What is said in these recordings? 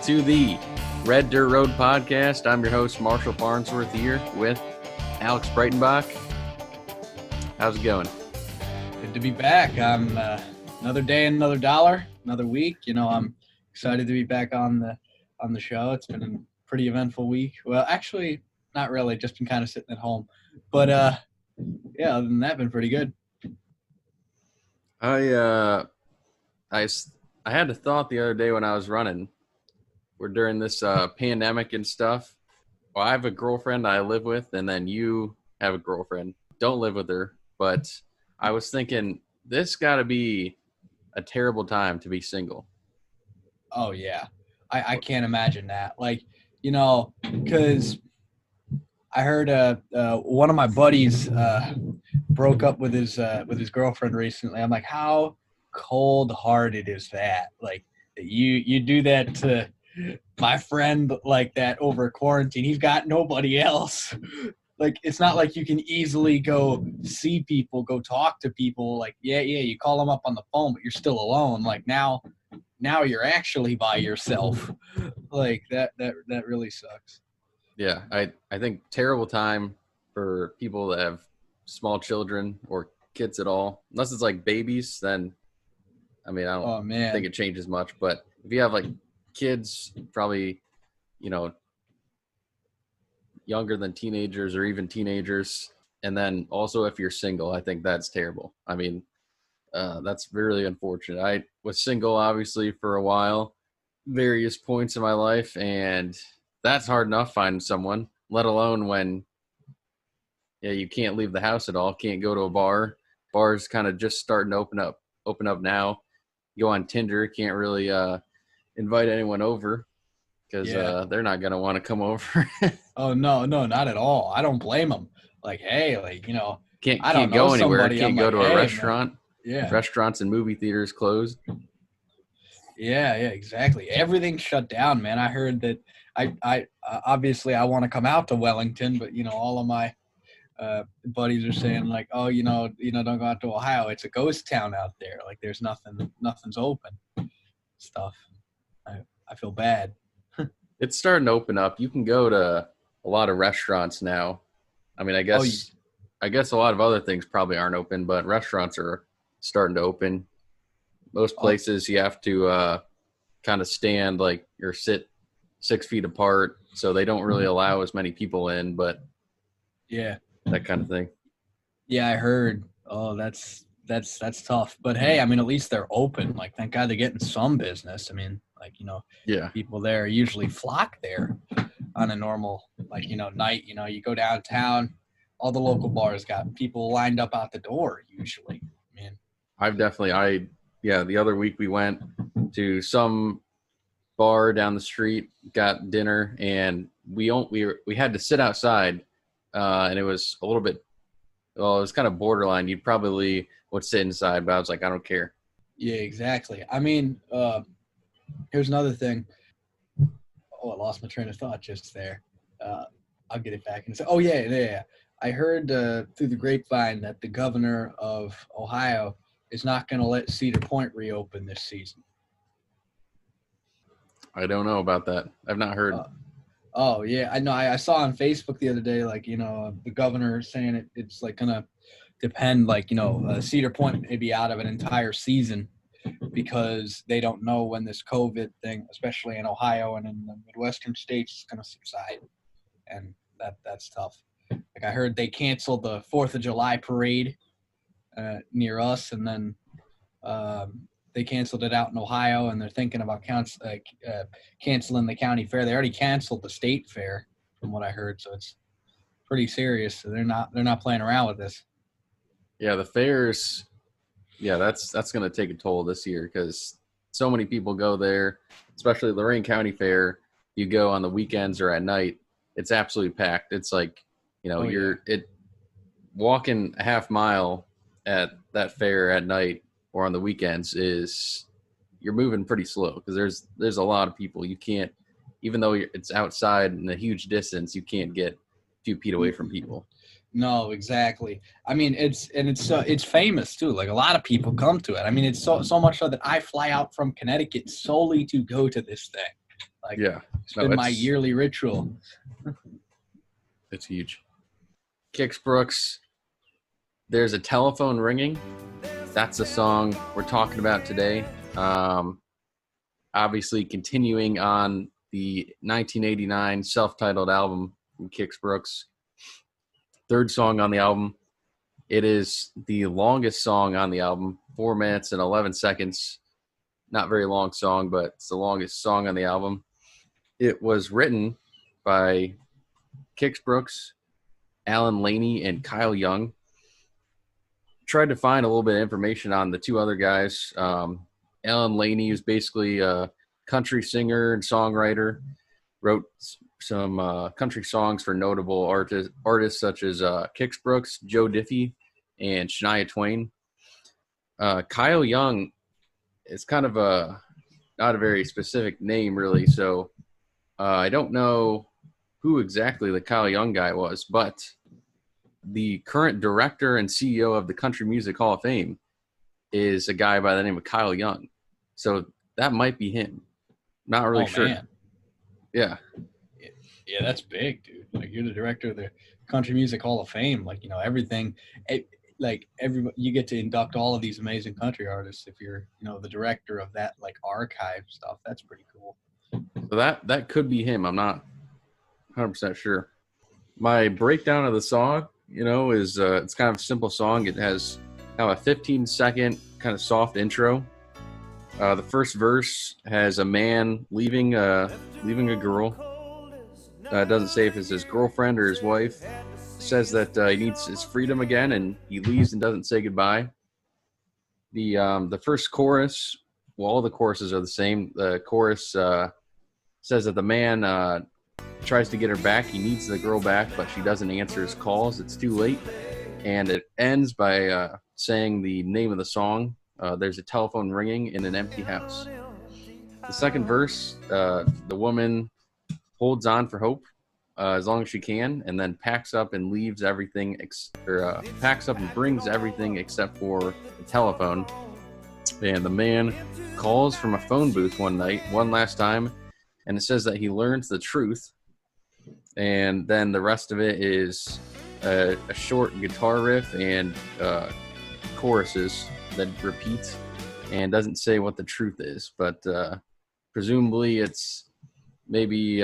to the Red Dirt Road podcast. I'm your host, Marshall Farnsworth, here with Alex Breitenbach. How's it going? Good to be back. I'm another day, another dollar, another week. I'm excited to be back on the show. It's been a pretty eventful week. Well, actually, not really. Just been kind of sitting at home. But yeah, other than that, been pretty good. I had a thought the other day when I was running. We're during this pandemic and stuff. Well, I have a girlfriend I live with, and then you have a girlfriend. Don't live with her, but I was thinking this got to be a terrible time to be single. Oh, yeah. I can't imagine that. Because I heard one of my buddies broke up with his girlfriend recently. I'm like, how cold-hearted is that? Like, you do that to my friend like that over quarantine. He's got nobody else. Like, it's not like you can easily go see people, go talk to people. Like, yeah, you call them up on the phone, but you're still alone. Like, now you're actually by yourself. Like, that really sucks. Yeah, I think terrible time for people that have small children or kids at all. Unless it's like babies, then I don't think it changes much. But if you have like kids, probably, younger than teenagers or even teenagers, and then also if you're single, I think that's terrible. That's really unfortunate. I was single obviously for a while, various points in my life, and that's hard enough finding someone, let alone when you can't leave the house at all, can't go to a bar. Bars kind of just starting to open up now. Go on Tinder, can't really invite anyone over because they're not going to want to come over. Oh, no, not at all. I don't blame them. Like, hey, can't go anywhere. Can't go to a restaurant. Man. Yeah. Restaurants and movie theaters closed. Yeah, exactly. Everything's shut down, man. I heard that I obviously I want to come out to Wellington, but, all of my buddies are saying like, oh, don't go out to Ohio. It's a ghost town out there. Like there's nothing's open stuff. I feel bad. It's starting to open up. You can go to a lot of restaurants now. I guess a lot of other things probably aren't open, but restaurants are starting to open. Most places you have to kind of stand or sit 6 feet apart, so they don't really allow as many people in, but yeah, that kind of thing. Yeah, I heard. Oh, that's tough. But hey, at least they're open. Like, thank God they're getting some business. People there usually flock there on a normal, night. You go downtown, all the local bars got people lined up out the door usually. The other week we went to some bar down the street, got dinner, and we had to sit outside, and it was a little bit, it was kind of borderline. You probably would sit inside, but I was like, I don't care. Yeah, exactly. Here's another thing. Oh, I lost my train of thought just there. I'll get it back. Oh, yeah. I heard through the grapevine that the governor of Ohio is not going to let Cedar Point reopen this season. I don't know about that. I've not heard. Oh, yeah. I know. I saw on Facebook the other day, the governor saying it's going to depend, Cedar Point may be out of an entire season because they don't know when this COVID thing, especially in Ohio and in the Midwestern states, is going to subside. And that's tough. I heard they canceled the 4th of July parade near us, and then they canceled it out in Ohio, and they're thinking about canceling the county fair. They already canceled the state fair, from what I heard, so it's pretty serious. So they're not playing around with this. Yeah, the fairs. Yeah, that's going to take a toll this year because so many people go there, especially Lorain County Fair. You go on the weekends or at night, it's absolutely packed. It's like, walking a half mile at that fair at night or on the weekends you're moving pretty slow because there's a lot of people. You can't, even though it's outside in a huge distance, you can't get a few feet away from people. No, exactly. It's famous too. Like a lot of people come to it. It's so much so that I fly out from Connecticut solely to go to this thing. Like, Yeah. it's No, been my yearly ritual. it's huge. Kix Brooks, There's a Telephone Ringing. That's the song we're talking about today. Obviously, continuing on the 1989 self-titled album from Kix Brooks. Third song on the album. It is the longest song on the album, 4 minutes and 11 seconds. Not very long song, but it's the longest song on the album. It was written by Kix Brooks, Alan Laney, and Kyle Young. Tried to find a little bit of information on the two other guys. Alan Laney is basically a country singer and songwriter. Wrote some country songs for notable artists such as Kix Brooks, Joe Diffie, and Shania Twain. Kyle Young is kind of not a very specific name, really. So I don't know who exactly the Kyle Young guy was, but the current director and CEO of the Country Music Hall of Fame is a guy by the name of Kyle Young. So that might be him. Not really sure. Man. Yeah. Yeah, that's big, dude. Like, you're the director of the Country Music Hall of Fame. Like, everything. You get to induct all of these amazing country artists if you're, the director of that, like, archive stuff. That's pretty cool. So that could be him. I'm not 100% sure. My breakdown of the song, is it's kind of a simple song. It has kind of a 15-second kind of soft intro. The first verse has a man leaving a girl. It doesn't say if it's his girlfriend or his wife. It says that he needs his freedom again, and he leaves and doesn't say goodbye. The first chorus, well, all the choruses are the same. The chorus says that the man tries to get her back. He needs the girl back, but she doesn't answer his calls. It's too late. And it ends by saying the name of the song. There's a telephone ringing in an empty house. The second verse, the woman holds on for hope as long as she can, and then packs up and leaves everything, packs up and brings everything except for the telephone. And the man calls from a phone booth one last time, and it says that he learns the truth. And then the rest of it is a short guitar riff and choruses that repeat and doesn't say what the truth is, but presumably it's maybe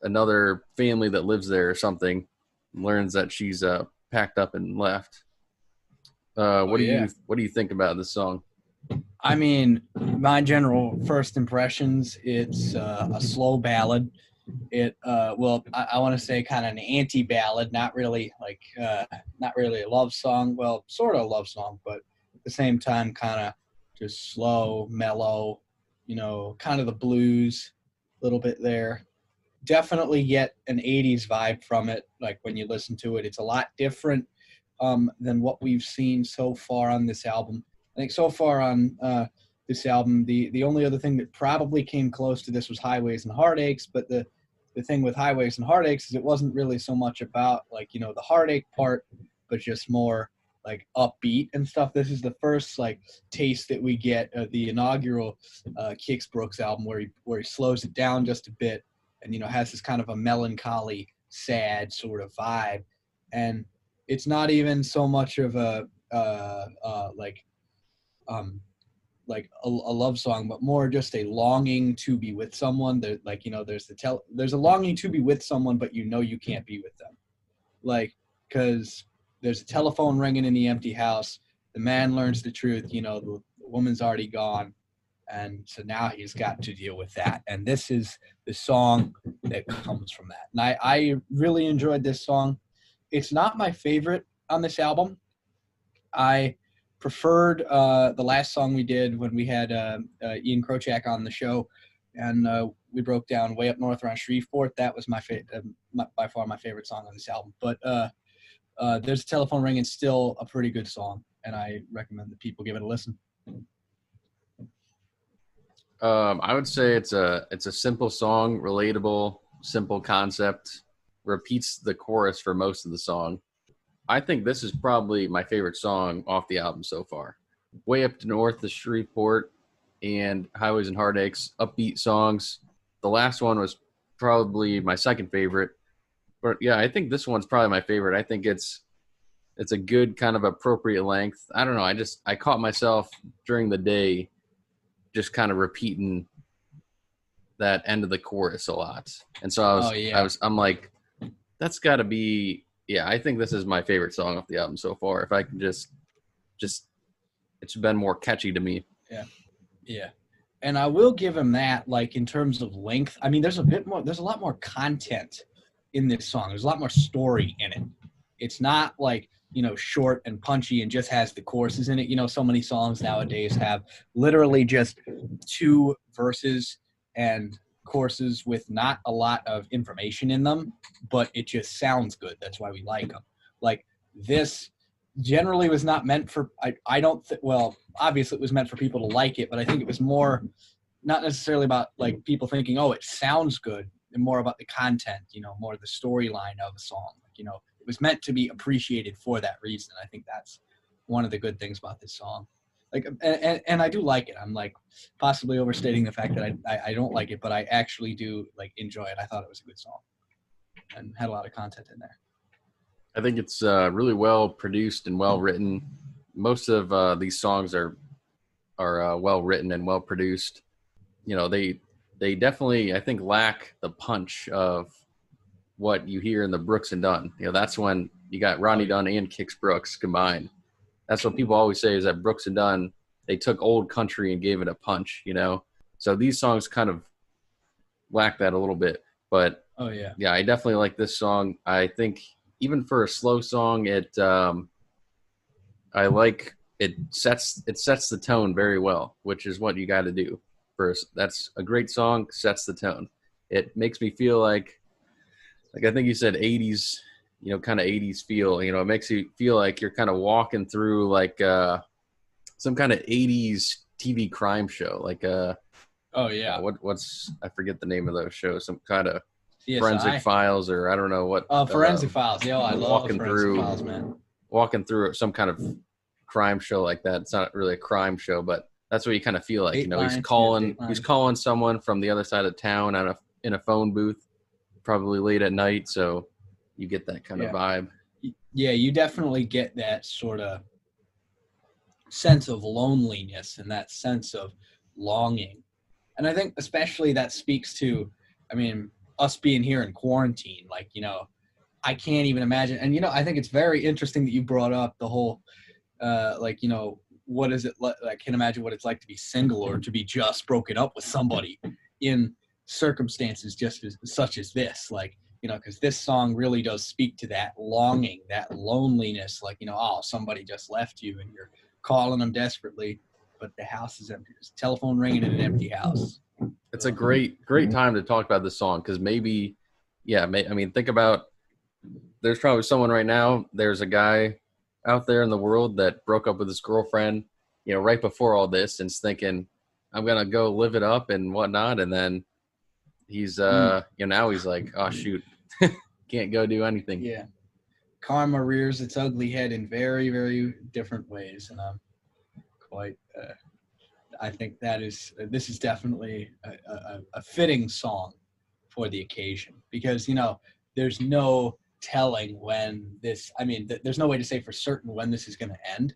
another family that lives there or something learns that she's packed up and left. What do you think about this song? I mean, my general first impressions, it's a slow ballad. It I want to say kind of an anti-ballad, not really a love song. Well, sort of a love song, but at the same time, kind of just slow, mellow, kind of the blues, a little bit there. Definitely get an 80s vibe from it. Like, when you listen to it, it's a lot different than what we've seen so far on this album. I think so far on this album, the only other thing that probably came close to this was Highways and Heartaches, but the thing with Highways and Heartaches is it wasn't really so much about, like, the heartache part, but just more like upbeat and stuff. This is the first like taste that we get of the inaugural Kix Brooks album where he slows it down just a bit and has this kind of a melancholy, sad sort of vibe. And it's not even so much of a a love song, but more just a longing to be with someone. There's a longing to be with someone, but you can't be with them. Like, because there's a telephone ringing in the empty house. The man learns the truth. The woman's already gone. And so now he's got to deal with that. And this is the song that comes from that. And I really enjoyed this song. It's not my favorite on this album. I preferred the last song we did when we had Ian Krochak on the show, and we broke down Way Up North around Shreveport. That was by far my favorite song on this album. But There's a Telephone Ringing, still a pretty good song, and I recommend that people give it a listen. I would say it's a simple song, relatable, simple concept, repeats the chorus for most of the song. I think this is probably my favorite song off the album so far. Way Up North to Shreveport and Highways and Heartaches, upbeat songs. The last one was probably my second favorite. But yeah, I think this one's probably my favorite. I think it's a good kind of appropriate length. I don't know. I caught myself during the day just kind of repeating that end of the chorus a lot. And so Oh yeah. I'm like, that's got to be, yeah, I think this is my favorite song off the album so far. If I can just it's been more catchy to me. Yeah. Yeah. And I will give him that, like, in terms of length. I mean, there's a lot more content in this song. There's a lot more story in it. It's not like, short and punchy and just has the choruses in it. So many songs nowadays have literally just two verses and choruses with not a lot of information in them, but it just sounds good. That's why we like them. Like, this generally was not meant for, I don't well, obviously it was meant for people to like it, but I think it was more not necessarily about like people thinking, oh, it sounds good, and more about the content, more the storyline of a song. It was meant to be appreciated for that reason. I think that's one of the good things about this song. Like, and I do like it. I'm like possibly overstating the fact that I don't like it, but I actually do like enjoy it. I thought it was a good song and had a lot of content in there. I think it's really well produced and well written. Most of these songs are well written and well produced. They definitely, I think, lack the punch of what you hear in the Brooks and Dunn. That's when you got Ronnie Dunn and Kix Brooks combined. That's what people always say is that Brooks and Dunn, they took old country and gave it a punch. So these songs kind of lack that a little bit. But oh yeah, I definitely like this song. I think even for a slow song, I like it sets the tone very well, which is what you got to do. First, that's a great song, sets the tone. It makes me feel like I think you said 80s, kind of 80s feel. It makes you feel like you're kind of walking through like some kind of 80s TV crime show, like oh yeah. What's I forget the name of those shows, some kind of CSI? Forensic Files, or I don't know what. Forensic Files. Yeah, I love Forensic Files, man. Walking through some kind of crime show like that. It's not really a crime show, but that's what you kind of feel like. He's calling someone from the other side of town in a phone booth, probably late at night. So you get that kind of vibe. Yeah, you definitely get that sort of sense of loneliness and that sense of longing. And I think especially that speaks to, I mean, us being here in quarantine. Like, I can't even imagine. And, I think it's very interesting that you brought up the whole, what is it like? I can't imagine what it's like to be single or to be just broken up with somebody in circumstances such as this. Like, because this song really does speak to that longing, that loneliness. Like, oh, somebody just left you and you're calling them desperately, but the house is empty. There's a telephone ringing in an empty house. It's a great time to talk about this song because maybe, think about, there's probably someone right now, there's a guy out there in the world that broke up with his girlfriend, right before all this and is thinking, I'm going to go live it up and whatnot. And then he's, now he's like, oh, shoot, can't go do anything. Yeah. Karma rears its ugly head in very, very different ways. And I'm quite, I think this is definitely a fitting song for the occasion because, there's no telling when there's no way to say for certain when this is going to end.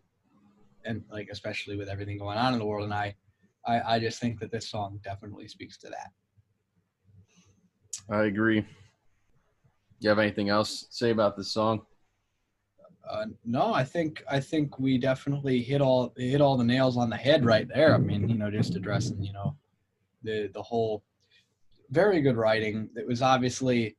And like, especially with everything going on in the world. And I just think that this song definitely speaks to that. I agree. Do you have anything else to say about this song? No, I think we definitely hit all the nails on the head right there. I mean, just addressing, the whole very good writing. It was obviously,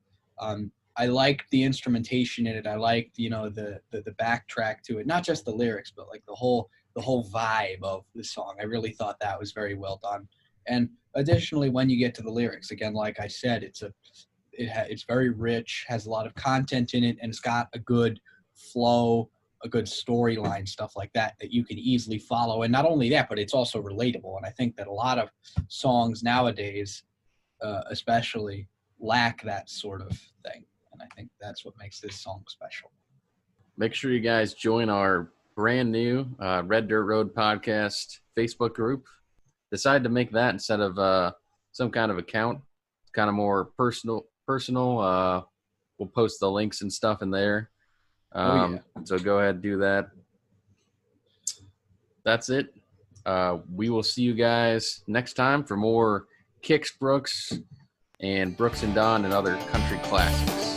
I liked the instrumentation in it. I liked, the backtrack to it, not just the lyrics, but like the whole vibe of the song. I really thought that was very well done. And additionally, when you get to the lyrics, again, like I said, it's very rich, has a lot of content in it, and it's got a good flow, a good storyline, stuff like that you can easily follow. And not only that, but it's also relatable. And I think that a lot of songs nowadays, especially, lack that sort of thing. And I think that's what makes this song special. Make sure you guys join our brand new Red Dirt Road podcast Facebook group. decide to make that instead of some kind of account, kind of more personal. We'll post the links and stuff in there. Oh yeah. So go ahead and do that. That's it. We will see you guys next time for more Kix Brooks and Brooks and Dunn and other country classics.